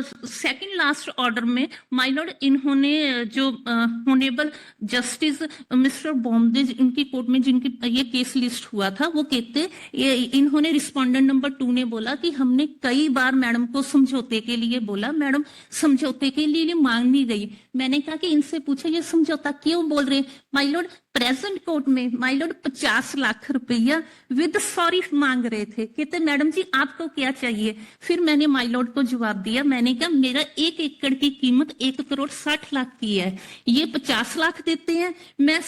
Second last order में my Lord इन्होंने जो ऑनरेबल जस्टिस मिस्टर बॉम्बे इनकी कोर्ट में जिनकी ये केस लिस्ट हुआ था, वो कहते इन्होंने रिस्पोंडेंट नंबर 2 ने बोला कि हमने कई बार मैडम को समझौते के लिए बोला, मैडम समझौते के लिए मांग नहीं गई। मैंने कहा कि इनसे पूछा ये समझौता क्यों बोल रहे। माय लॉर्ड प्रेजेंट कोर्ट में माय लॉर्ड 50 लाख रुपया विद सॉरी मांग रहे थे। कहते मैडम जी आपको क्या चाहिए। फिर मैंने माय लॉर्ड को जवाब दिया, मैंने कहा मेरा 1 एकड़ की कीमत 1,60,00,000 की है, ये 50 लाख देते हैं, मैं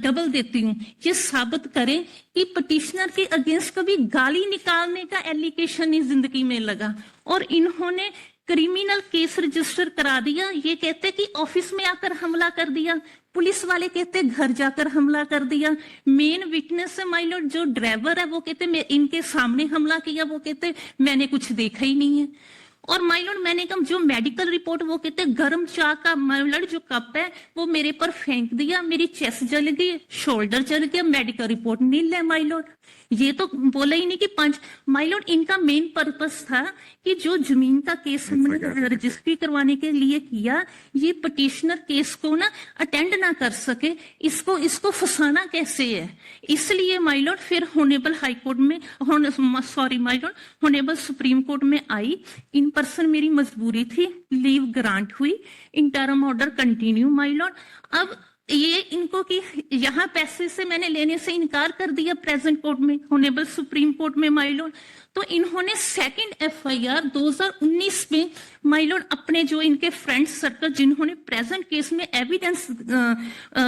डबल देती हूँ। ये साबित करें कि पिटिशनर के अगेंस्ट कभी गाली निकालने का एलिगेशन ही जिंदगी में लगा। और इन्होंने क्रिमिनल केस रजिस्टर करा दिया। ये कहते कि ऑफिस में आकर हमला कर दिया, पुलिस वाले कहते घर जाकर हमला कर दिया। मेन विटनेस है माय लॉर्ड जो ड्राइवर है, वो कहते मैं इनके सामने हमला किया, वो कहते मैंने कुछ देखा ही नहीं है। और माय लॉर्ड मैंने कहा जो मेडिकल रिपोर्ट, वो कहते गर्म चाय का माय लॉर्ड जो कप है वो मेरे पर फेंक दिया, मेरी चेस्ट जल गई, शोल्डर जल गया, मेडिकल रिपोर्ट नील है माय लॉर्ड। ये तो बोला ही नहीं कि 5। माय लॉर्ड इनका मेन पर्पस था कि जो जमीन का केस हमने रजिस्ट्री करवाने के लिए किया, ये पिटिशनर केस को ना अटेंड ना कर सके, इसको फंसाना कैसे है। इसलिए माय लॉर्ड फिर होनेबल हाई कोर्ट में sorry my lord honourable supreme court में आई। इन पर्सन मेरी मजबूरी थी, लीव ग्रांट हुई, interim order continue my lord. अब ये इनको कि यहाँ पैसे से मैंने लेने से इनकार कर दिया प्रेजेंट कोर्ट में, होनेबल सुप्रीम कोर्ट में माय लॉर्ड। तो इन्होंने सेकंड एफआईआर 2019 में माय लॉर्ड अपने जो इनके फ्रेंड सर्कल जिन्होंने प्रेजेंट केस में एविडेंस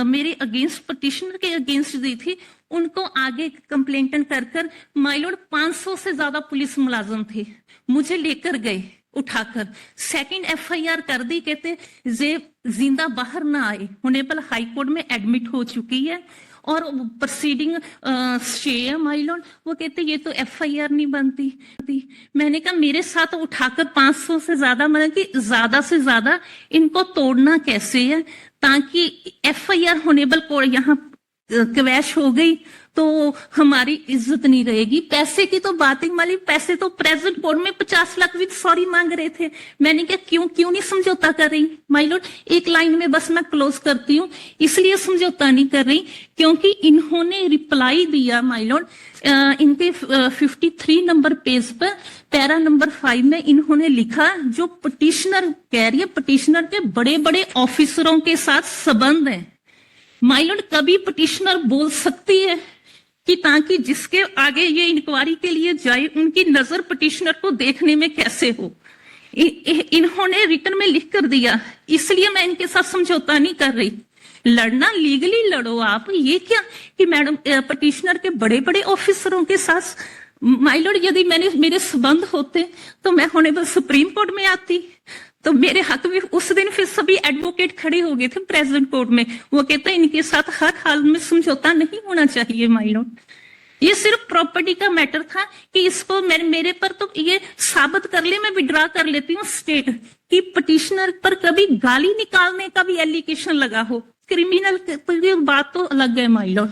मेरे अगेंस्ट पिटिशनर के अगेंस्ट दी थी, उनको आगे कंप्लेंटन कर माय लॉर्ड 500 से ज्यादा पुलिस मुलाजिम थे, मुझे लेकर गए उठाकर, सेकंड एफआईआर कर दी। कहते जे जिंदा बाहर ना आए, होनेबल हाई कोर्ट में एडमिट हो चुकी है और प्रोसीडिंग स्टे है माय लॉर्ड। वो कहते ये तो एफआईआर नहीं बनती। मैंने कहा मेरे साथ उठाकर 500 से ज्यादा, मतलब कि ज्यादा से ज्यादा इनको तोड़ना कैसे है, ताकि एफआईआर होनेबल कोर्ट यहाँ क्वैश हो गई तो हमारी इज्जत नहीं रहेगी। पैसे की तो बात ही माली, पैसे तो प्रेजेंट कोर्ट में 50 लाख विद सॉरी मांग रहे थे। मैंने क्या क्यों नहीं समझौता कर रही माय लॉर्ड। एक लाइन में बस मैं क्लोज करती हूँ, इसलिए समझौता नहीं कर रही क्योंकि इन्होंने रिप्लाई दिया माय लॉर्ड इनके 53 नंबर पेज पर पैरा नंबर 5 में इन्होंने लिखा जो पिटिशनर कह रही है पिटिशनर के बड़े बड़े ऑफिसरों के साथ संबंध है। माय लॉर्ड कभी पिटिशनर बोल सकती है कि ताकि जिसके आगे ये इंक्वायरी के लिए जाए उनकी नजर पिटिशनर को देखने में कैसे हो। इन्होंने रिटर्न में लिख कर दिया, इसलिए मैं इनके साथ समझौता नहीं कर रही। लड़ना लीगली लड़ो आप, ये क्या कि मैडम पिटिशनर के बड़े बड़े ऑफिसरों के साथ। माय लॉर्ड यदि मेरे संबंध होते तो मैं होनेबल सुप्रीम कोर्ट में आती, तो मेरे हक में उस दिन फिर सभी एडवोकेट खड़े हो गए थे प्रेजेंट कोर्ट में। वो कहते हैं इनके साथ हर हाल में समझौता नहीं होना चाहिए माय लॉर्ड। ये सिर्फ प्रॉपर्टी का मैटर था कि इसको मेरे पर तो ये साबित कर ले, मैं विड्रॉ कर लेती हूँ स्टेट कि पिटिशनर पर कभी गाली निकालने का भी एलिगेशन लगा हो। क्रिमिनल बात तो अलग है माय लॉर्ड।